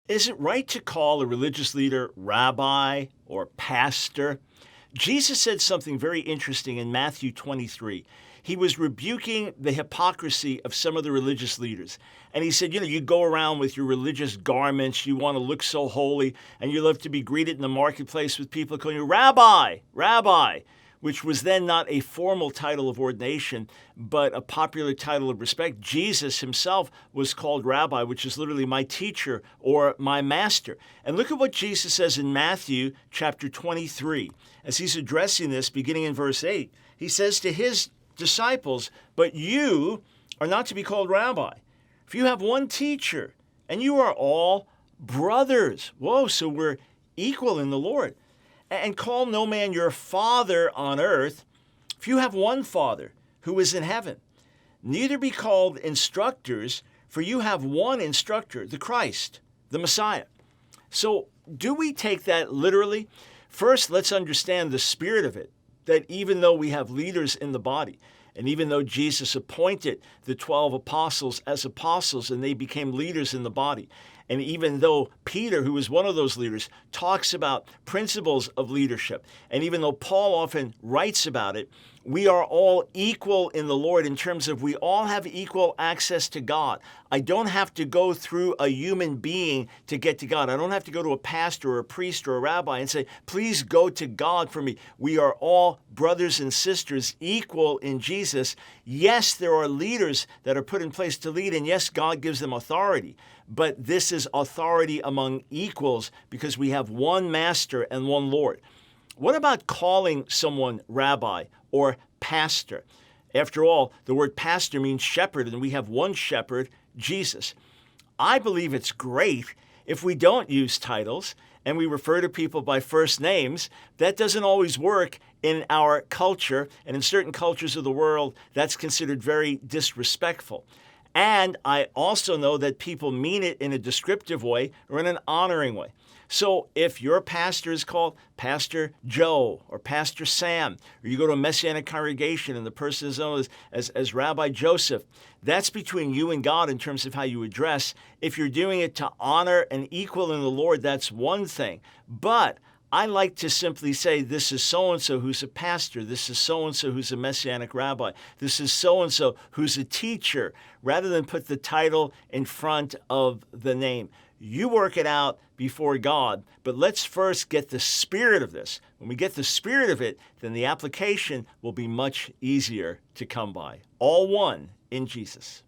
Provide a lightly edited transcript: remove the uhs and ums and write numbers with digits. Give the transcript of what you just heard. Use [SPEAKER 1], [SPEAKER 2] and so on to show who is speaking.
[SPEAKER 1] Is it right to call a religious leader rabbi or pastor? Jesus said something very interesting in Matthew 23. He was rebuking the hypocrisy of some of the religious leaders. And he said, you go around with your religious garments, you want to look so holy, and you love to be greeted in the marketplace with people calling you Rabbi, Rabbi, which was then not a formal title of ordination, but a popular title of respect. Jesus himself was called Rabbi, which is literally my teacher or my master. And look at what Jesus says in Matthew chapter 23. As he's addressing this, beginning in verse 8, he says to his disciples, "But you are not to be called Rabbi, for you have one teacher, and you are all brothers." Whoa, so we're equal in the Lord. "And call no man your father on earth, for you have one Father, who is in heaven. Neither be called instructors, for you have one instructor, the Christ, the Messiah." So do we take that literally? First, let's understand the spirit of it, that even though we have leaders in the body, and even though Jesus appointed the 12 apostles as apostles and they became leaders in the body, and even though Peter, who was one of those leaders, talks about principles of leadership, and even though Paul often writes about it, we are all equal in the Lord in terms of we all have equal access to God. I don't have to go through a human being to get to God. I don't have to go to a pastor or a priest or a rabbi and say, please go to God for me. We are all brothers and sisters equal in Jesus. Yes, there are leaders that are put in place to lead, and yes, God gives them authority. But this is authority among equals because we have one master and one Lord. What about calling someone rabbi or pastor? After all, the word pastor means shepherd, and we have one shepherd, Jesus. I believe it's great if we don't use titles and we refer to people by first names. That doesn't always work in our culture, and in certain cultures of the world, that's considered very disrespectful. And I also know that people mean it in a descriptive way or in an honoring way. So if your pastor is called Pastor Joe or Pastor Sam, or you go to a Messianic congregation and the person is known as Rabbi Joseph, that's between you and God in terms of how you address. If you're doing it to honor and equal in the Lord, that's one thing. But I like to simply say, this is so-and-so who's a pastor. This is so-and-so who's a Messianic rabbi. This is so-and-so who's a teacher, rather than put the title in front of the name. You work it out before God, but let's first get the spirit of this. When we get the spirit of it, then the application will be much easier to come by. All one in Jesus.